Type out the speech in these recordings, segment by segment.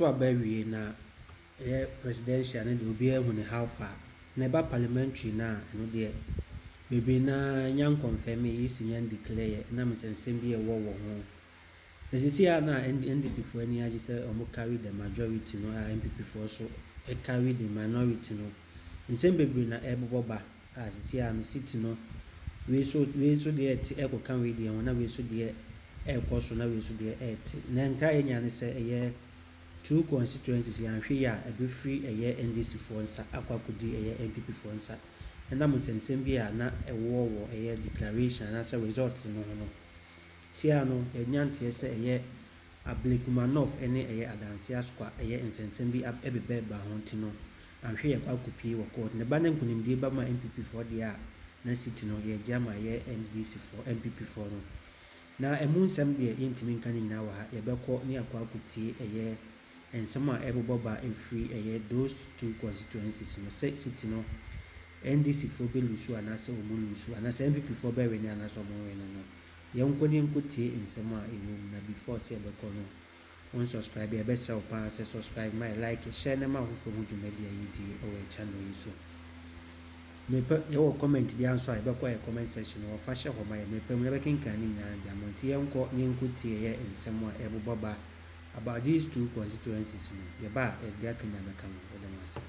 to abawi na presidential na de obi ehu ne how far na ba parliamentary na no de bebe na nyan confirm yi si nyan declare na mesensem bi e wo ho na sisi na NDC fo ani agi say omo carry the majority no NPP for so e carry the minority no nsem bebe na eboboba sisi no city no we so de e ko kan we de na we so de e ko so na we so de e na nka enya ne say eye two constituencies yan hwe ya e be free eye NDC for nsa akwakodi eye NPP for nsa na mo sensem bi na e wo eye declaration na say result no sia no enyante say eye Ablekuma ene eye Adansi Asokwa eye nsensem bi ebebe ba honti no anhwe ya kwakopi wo court ne ba na nkunimdi ba ma NPP for dia na city no ye jama ye NDC for NPP for no na emu nsem de yintimi nkan nyina wa ha ye bekọ ne akwakotie eye ensema eboboba free eye those two constituencies no say city no NDC for be lusu anase omu lusu anase NPP for be we ni anase omu we no ye nkoni nkotie ensema emu na before say bekọ no on subscribe e be say opa say subscribe my like share na ma hufo mu Jumedia yi di o channel yi so me pe yo comment bi anso ai bekọ e comment section wo fa share ho ma me pe mu be kinkan ni nya dia monti ye nko ni nkotie ye ensema eboboba about these two constituencies ye ba e dia kanya meka mo de masa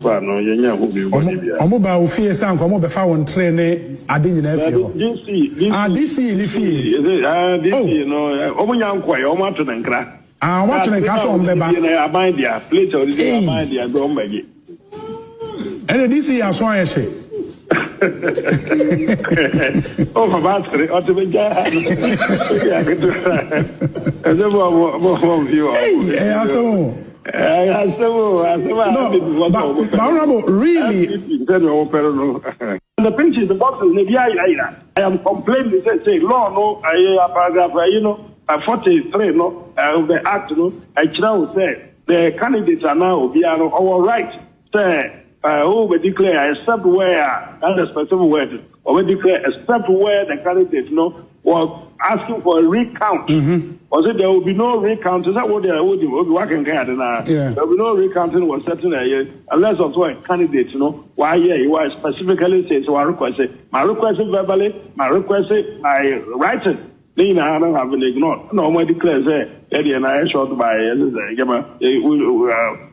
ba no ye nya ho bi body bia omo ba ofie san ko omo be fa won train ne ade nyina afie ho DC ni fie DC no omo nya nko ye omo ato nkra omo ato nkra so omo be ba na aban dia plate or dia aban dia go omo baje ene DC aso an ye oh, my battery, or to be jazz. Really? The pinch is the box is I am complaining, say, law, no, paragraph, 43, no, the act, no, I will say, the candidates are now, our right, say, who will declare except where that's a specific word, or will declare except where the candidate was asking for a recount. Or say there will be no recount. Is that what they will be working here? There will be no recounting was certain unless also a candidate, why you are specifically says so I request my request verbally, my request by writing. They have been ignored. No more declares Eddie and I shot by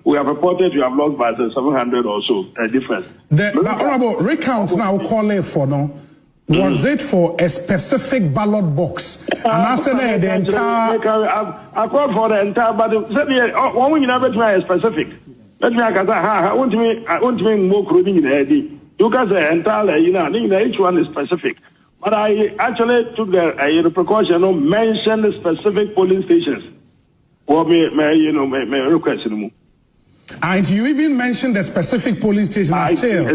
we have reported you have lost by 700 or so difference. The honorable recounts now calling for was it for a specific ballot box? And I said the entire I called for the entire but one we never try a specific. Let me I want to make more clothing in the head. You guys are entirely each one is specific. But I actually took the precaution to mention the specific polling stations. Or may request anymore. And you even mentioned the specific polling station still?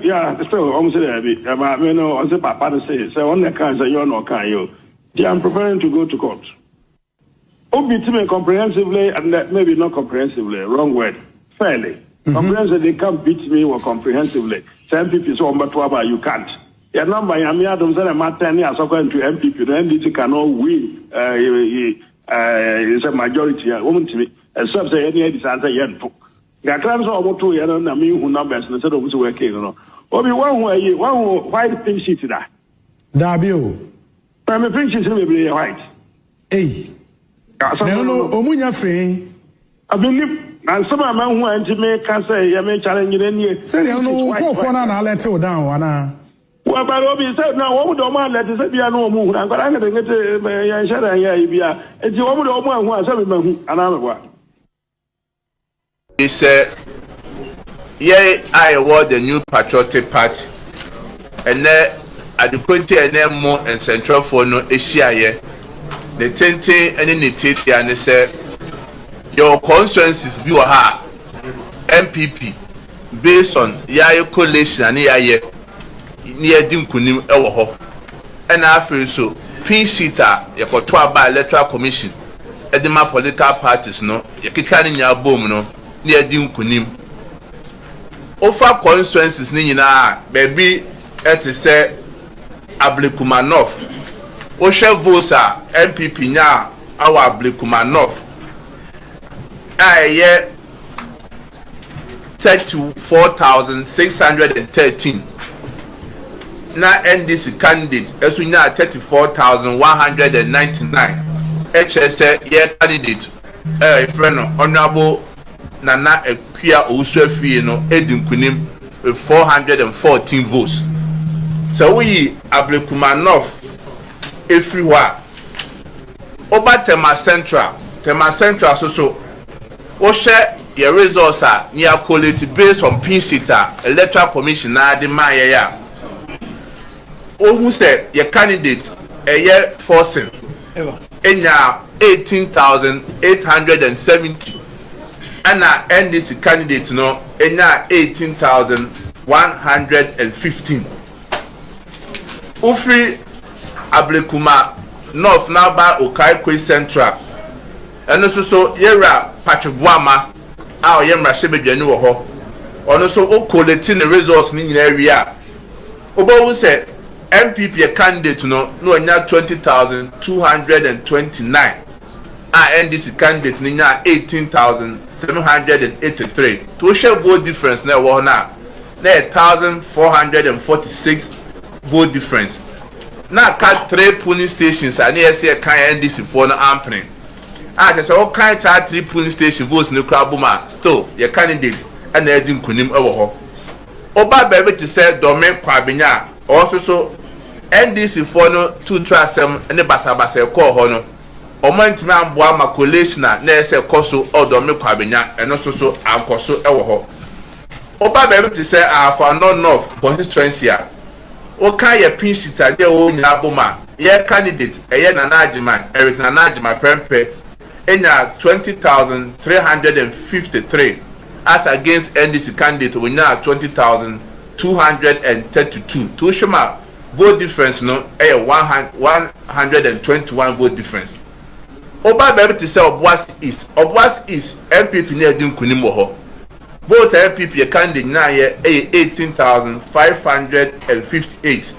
Yeah, still almost there. I say Papa say, so on the cancer, you're not can yeah, I'm preparing to go to court. Obviously, comprehensively, and maybe not comprehensively, wrong word, fairly. Comprehensively, they can't beat me or comprehensively. Some people say, but you can't. Your number, I don't say I'm 10 years according to MPP. The NDC cannot win. It's a majority. Woman to me, except say any answer yet. The claims are about 2 years. I mean, who numbers instead of working. Obi one way, white pink sheet that. W. I'm a pink sheet maybe white. Hey. No, Omunya free. I believe. And some of them who are to make can say, I may challenge any. Say, I know, go for now, I'll let you down. Well, but Obi said, now, what would the man let us be a no moon? I'm going to get a shadow here. It's the woman who has another one. He said, yeah, I award the new patriotic party. And then at the point, and then more and central for no issue. The tenting and in the titi, and they said, your constituencies be a MPP based on Yayo coalition and Yaye. Near Dinkunim Ewoho. And after so, pin sheeter, Yakotua by electoral commission, Edema political parties, no, Yakikani Yabom, no, near Dinkunim. Offer constituencies, Nina, baby, et say Ablekuma North. Osha Vosa, MPP, now, our Ablekuma North. aye 34,613 na NDC candidates esu nya 34,199 HS ye candidate friend honorable Nana Equia Osufie no edinkunim with 414 votes. So we Ablekuma North everywhere. Over Tema Central so o share your results are near quality based on Pinsita electoral commission na de maye ya. O who said your candidate a year forcing enya 18,870 and our NDC candidate no enya 18,115. Ufri Ablekuma North now by Okaikwe Central and also so yera Patribuama our yemra shebedwanu wo ho ono so o collecting the results in area obo who said NPP candidate no nya 20,229 NDC candidate nya 18,783 to show vote difference na wo na 1,446 vote difference na ka 3 polling stations and yes kan NDC for no amping just all kinds of 3 polling station votes no crabuma still your candidate and edin kunim ewo ho oba bebe to say domain kwabenya also so NDC for no 2 trasem ne basabasa ko ho no omantima amboa macolation na ese koso odomain kwabenya eno so ankoso ewo ho oba bebe to say for north constituency o kan ye pinsita de o nyina boma ye candidate eye nanajima Eric nanajima prempe enya 20,353 as against NDC candidate we now 20,232 to shema vote difference no 121 vote difference oba be to say Obwas East NPP na edin kunim wo ho vote NPP candidate na ye 18,558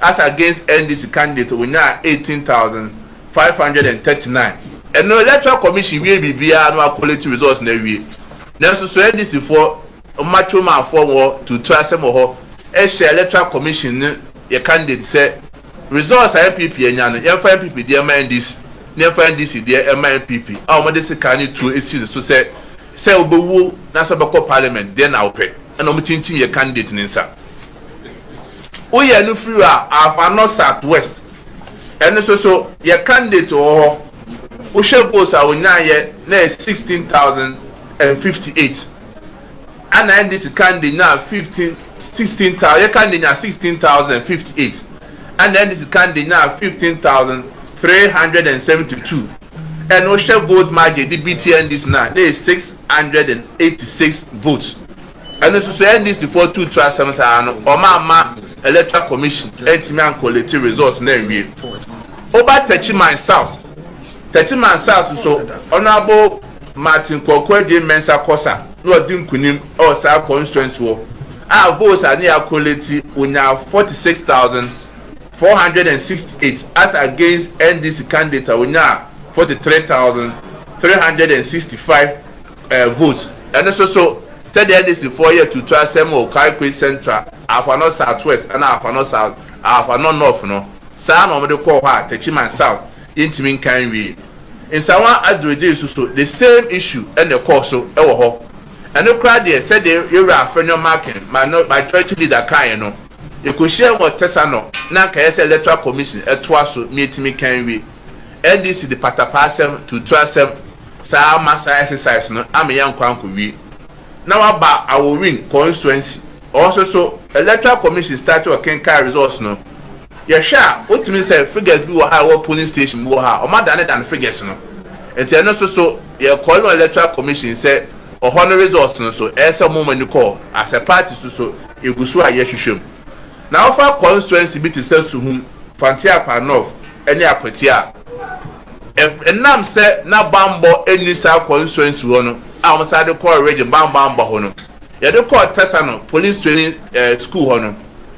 as against NDC candidate we now 18,539 and no electoral commission we be no quality results na we na so NDC for macho man for war to trasem ho e share electoral commission your candidate say results NPP enya no ye fa NPP dey NDC ne fa NDC dey NPP mo dey say kan to esi so say obewu na so be parliament dey na ope and mo chinchin your candidate nsa o ye no free afa north south west and so your candidate o votes are ye na 16,058 and NDC candidate now 16,000 your candidate now 16,058 and NDC candidate now 15,372 and Osha vote margin the BTN this now there is 686 votes and also NDC for 2 trasams are or ma electoral commission entime collect results na we over Techiman South so honorable Martin Kokweje Mensa Kosa no din kunim or sa constituency wo votes are near quality unya 46,468 as against NDC candidate unya 43,365 votes and so said the NDC 4 year to try some Kaikwe Central afano southwest and afano south afano north no sa no me de call ha Techiman South intimin kan wi in sawan adroje so the same issue and the course so e wo ho and the crowd there said they you are friend marking my church leader kan no e ko share what tesa no na ka yes electoral commission eto aso metimi kan wi NDC the patapasem to trasem sa massa exercise no am yan kwanko wi now about our win constituency also so electoral commission start to carry results no ya sha what mean say figures be what high polling station be ha o ma than figures no and no so ya call no electoral commission say o honor results no so esa moment you call as a party so e go so aye hwehwem now for constituency be to say suhum fantia pa north any akwatia enam say na bambo any sa constituency wo no a side call region bamba ho no ya de call tesano police training school ho no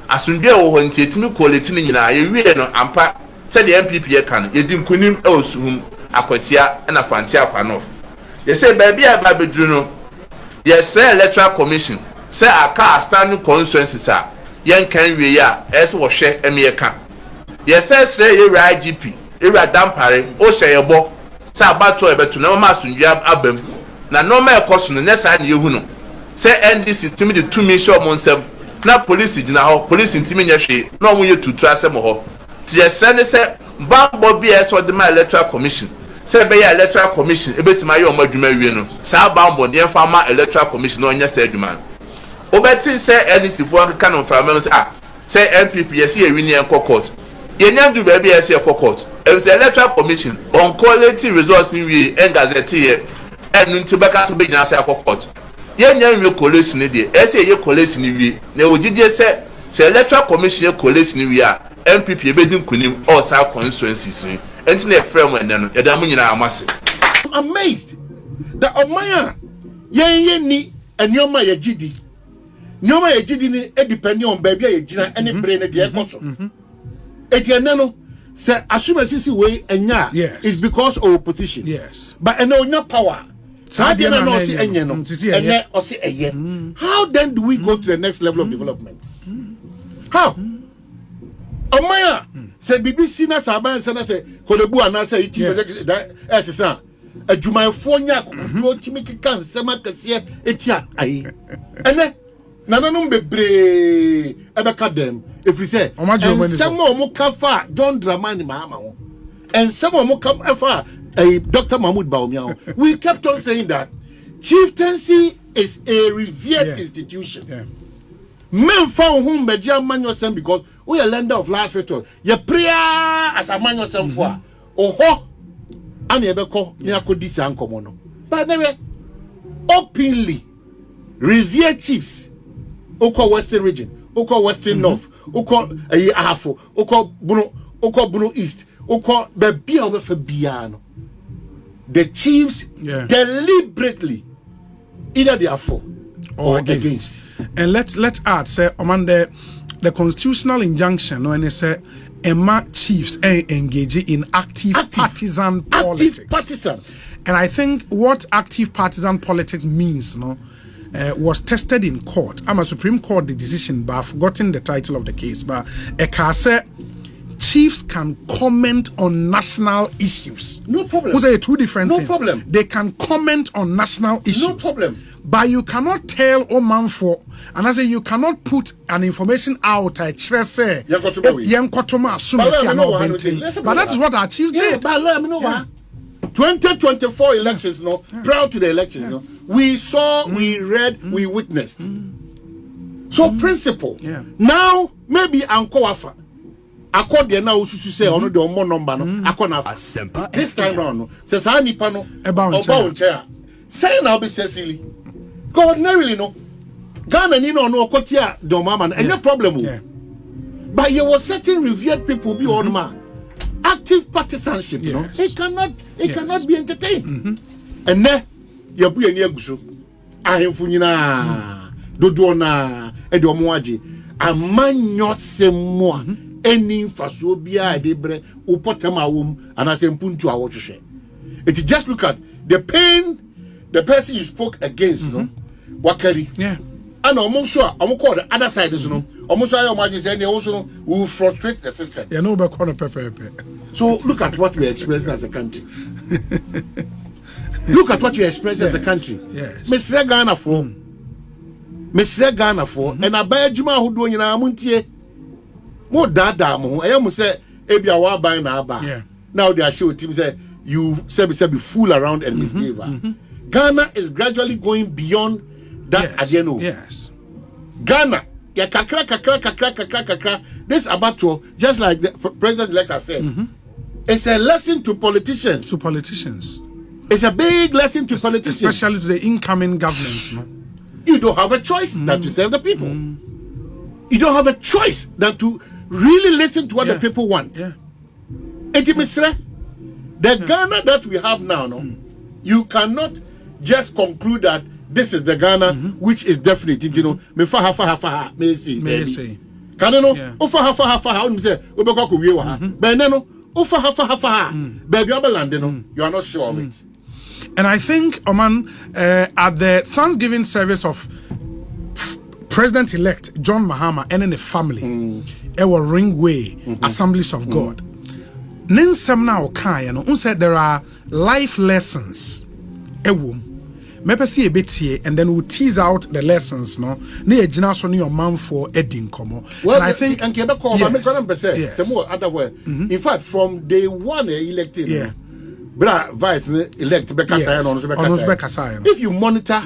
asundwe wo ho ntietimi quality ni nyina ye wie no ampa said the NPP ye kan ye di nkunim e osuhum akwatia na fantia kwa north You say baby a babedru no. Yes say electoral commission. Say aka standing constituencies are yen kan wie ya es wo hwe emeka. Yes say ye IGP, e dampare o hye yebo. Say abato ebetu na ma sunjua abam. Na no ma ekoso no nesa na yehu no. Say NDC timi de 2 million monsem. Na police gina ho, police ntimi nya hwe. Na omo ye tutu asem ho. Ti yes say bambo bi es o de ma electoral commission. Say be ya electoral commission ebetima ye omo adwuma wie no. Say bambo de farmer electoral commission no nya say adwuma. Obeti say NDC for kan on farmer say NPP yes ye win en court. Ye nyam do baby yes ye court. If the electoral commission on quality results in we en gazette here enu ntibeka so be nyina say court. Ye nyam we collation dey say ye collation we na ogidie say electoral commission ye collation we a NPP e bedin kunim all side constituencies ni enti na frame en no ye da mu nyina amase. I'm amazed that omaya ye ni enioma ye gidi nyoma ye gidi ni depending on baby ye gina any brain dey ekoso etienne no say asumesisi we enya is because of opposition. Yes, but eno onya power how then do we go to the next level of development? How? Omaya say BBC na saban say kolebu ana say iti esesa adwumayfo nya kokodo timi keka nsema kase etia ayi ene nananum bebre ebeka dem if we say nsema omo kafa John Dramani Mahama ho nsema omo kafa Dr. Mahmoud Bawumia. We kept on saying that chieftaincy is a revered institution. Men found whom Beja man yourself because we are lender of last resort. Your prayer as a man yourself for ho and you beko nyako disi ankomono. But anyway, openly revered chiefs Oko Western region, Oko Western North, Oko Ahafo, Oko Bruno East, Oko Bebia over Biano. The chiefs deliberately either they are for or against. And let's add say among the constitutional injunction when they say Emma chiefs engage in active partisan politics. Active partisan. And I think what active partisan politics means, was tested in court. I'm a Supreme Court the decision, but I've forgotten the title of the case. But Ekase chiefs can comment on national issues. No problem. Those are two different things. No problem. They can comment on national issues. No problem. But you cannot tell Oman for, and I say you cannot put an information out. I say, but that is what our chiefs did. But 2024 elections, prior to the elections, we saw, we read, we witnessed. So principle. Now maybe Anko Wafa. According now, say on the more number this time round, says I need pano about chair. Say now be safely. God really no Ghana ni no kotia do mama and no problem. But you was certain revered people be on man. Active partisanship, it cannot be entertained. And then you be any guso. I have funyina dodona edomoaji amanyo semwa. Any fasobia debre upotema wom and as mpuntu awotwe. It just look at the pain the person you spoke against, Wakari. And almost sure I'm call the other side is almost I imagine saying they also will frustrate the system. So look at what we are experiencing as a country. Look at what you experiencing as a country. Mr. Ghana for and I buy Juma who do in Amuntie. More dada mo I am say ebia wa ban na aba. Now they are show team say you say be fool around and misbehave. Ghana is gradually going beyond that again. Yes. Ghana ya kakra this about to just like the president elect has said. It's a lesson to politicians. It's a big lesson to politicians, especially to the incoming government. You don't have a choice than to serve the people. You don't have a choice than to really listen to what the people want. The Ghana that we have now, you cannot just conclude that this is the Ghana which is definite. You know, me faha may say. Can you know? Baby, you are not sure of it. And I think, Oman, at the Thanksgiving service of President-elect John Mahama and in the family, our Ringway Assemblies of God. Ninsem na okan ya no unsaid there are life lessons ewom mepesi ebetie and then we'll tease out the lessons no na ejina so ne your man for edin komo. Well, and I think and in fact from day one elected vice elect if you monitor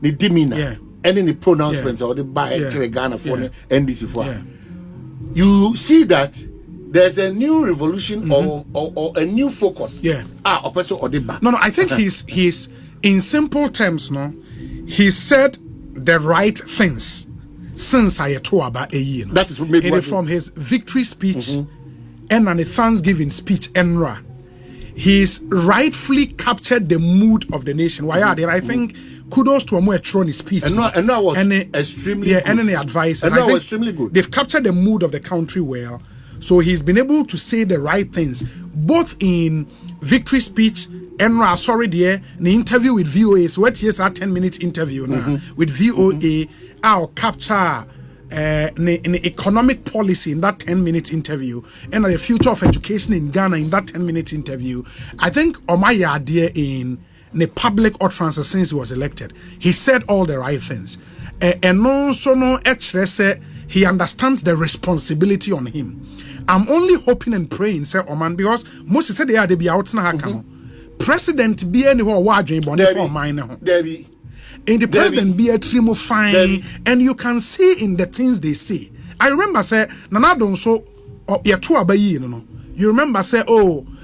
the demeanor and any pronouncements or the by Ghana for NDC for you see that there's a new revolution or a new focus. No, I think he's in simple terms, no, he said the right things since I told about a year. That is maybe from his victory speech and a Thanksgiving speech, Enra. He's rightfully captured the mood of the nation. Why are there? I think kudos to a more Troni speech. And that was extremely good. And any advice. And that was extremely good. They've captured the mood of the country well. So he's been able to say the right things, both in victory speech and the interview with VOA. So what is our 10-minute interview now with VOA? I'll capture an economic policy in that 10-minute interview and the future of education in Ghana in that 10-minute interview. I think Omaya idea in the public utterance since he was elected, he said all the right things. And also no he understands the responsibility on him. I'm only hoping and praying, say Oman, because most said they are be out na haka. President be anywhere wadwin bone for mine ho. In the president be a trimo fine and you can see in the things they say. I remember say nana don so ye to abayi no. You remember say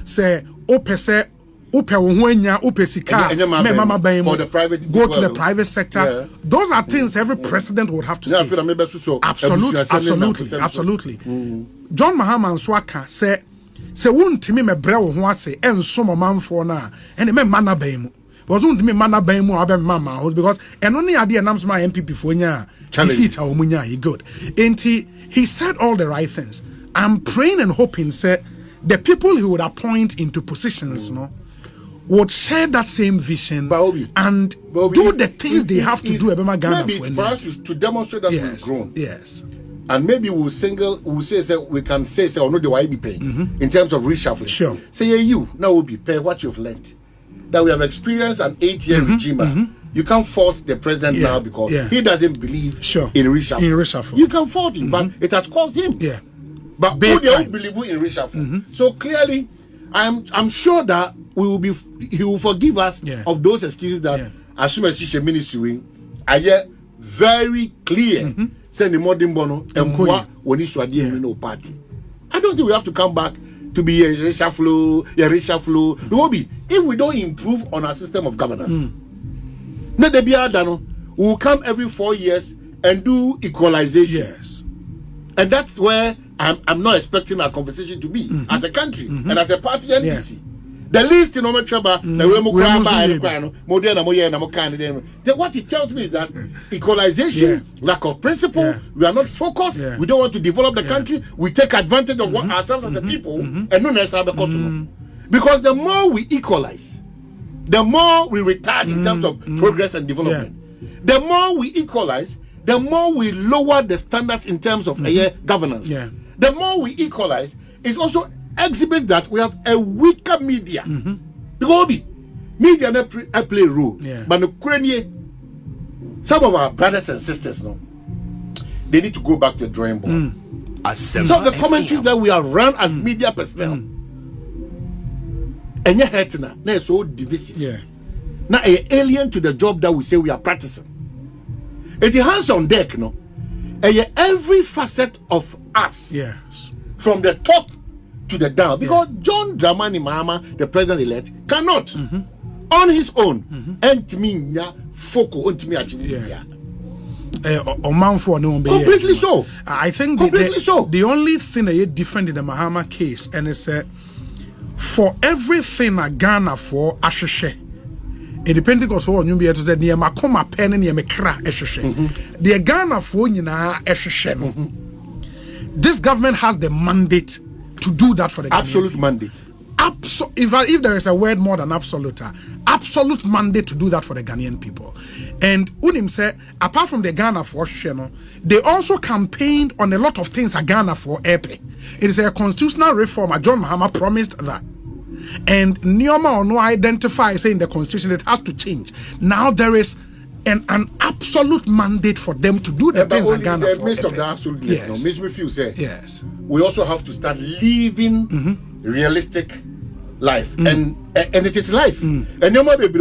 say opese upe wohanya upe sika me mama ban for the private go to the private sector. Those are things every president would have to say. Absolutely. John Mahama Swaka say wuntimi me bre wo ho ase enso momanfo na ene me mana ban mu was wuntimi mana ban mu abem mama because eno ne ade enam so my NPP fo nya defeat a omunya he good enti he said all the right things. I'm praying and hoping say the people he would appoint into positions would share that same vision and do the things they have to do about Ghana for us to demonstrate that we've grown. Yes. And maybe we can say or no the why be paying in terms of reshuffling. Sure. Say you now will be pay what you've learned. That we have experienced an 8-year regime. You can't fault the president now because he doesn't believe in reshuffle. You can fault him, but it has caused him. Yeah. But who don't believe in reshuffle? So clearly, I'm sure that he will forgive us of those excuses that as soon as he's a ministry, are very clear. Send the modern bono and when he's no party. I don't think we have to come back to be a reshuffle. If we don't improve on our system of governance, we will come every 4 years and do equalization. Yes. And that's where I'm not expecting our conversation to be as a country and as a party NDC. The least in what it tells me is that equalization, lack of principle, we are not focused, we don't want to develop the country, we take advantage of ourselves as a people, and no necessarily because the more we equalize, the more we retard in terms of progress and development. The more we equalize, the more we lower the standards in terms of governance. The more we equalize, it's also exhibits that we have a weaker media. Because media play a role. But some of our brothers and sisters, they need to go back to the drawing board. Some of the commentaries that we have run as media personnel, and yet they're so divisive. Now, an alien to the job that we say we are practicing. It hands on deck, every facet of us, from the top to the down, because John Dramani Mahama, the president-elect, cannot on his own completely so. I think the only thing that is different in the Mahama case, and it's for everything a Ghana for Asheshe. Independent of all, you be able to say near Makoma pen and near Mekra Asheshe. The Ghana for Asheshe. This government has the mandate to do that for the absolute mandate. if there is a word more than absolute, absolute mandate to do that for the Ghanaian people. And Unim said, apart from the Ghana for Sheno, they also campaigned on a lot of things at Ghana for EP. It is a constitutional reform. John Mahama promised that. And Nyoma Ono identify saying the constitution, it has to change. Now there is an absolute mandate for them to do the things at Ghana for midst of the absolute list, yes. Makes me feel say yes. We also have to start living realistic life, and it is life. And no matter be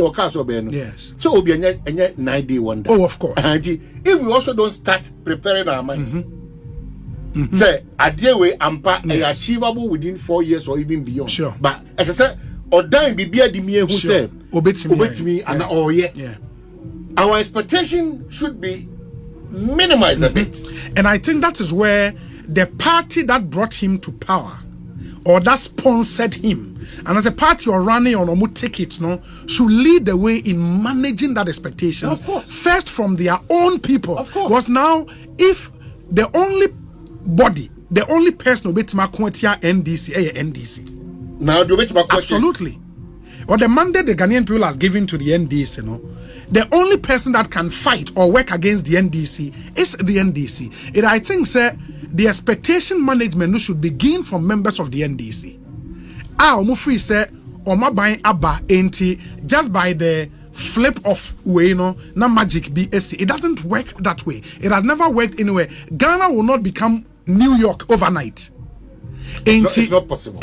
yes. So will be a 9-day wonder. Oh, of course. And if we also don't start preparing our minds, say a day way achievable within 4 years or even beyond. Sure. But as I said, or dying be the me who say obey me and oh yeah. Our expectation should be minimized a bit. And I think that is where the party that brought him to power or that sponsored him, and as a party or running on a ticket, no, should lead the way in managing that expectation. Of course. First from their own people. Of course. Was now, if the only body, the only person who NDC. Now do it absolutely. Or the mandate the Ghanaian people has given to the NDC, the only person that can fight or work against the NDC is the NDC. I think, sir, the expectation management should begin from members of the NDC. Free say, buying Abba just by the flip of way, na magic BSC. It doesn't work that way. It has never worked anywhere. Ghana will not become New York overnight. It's not possible.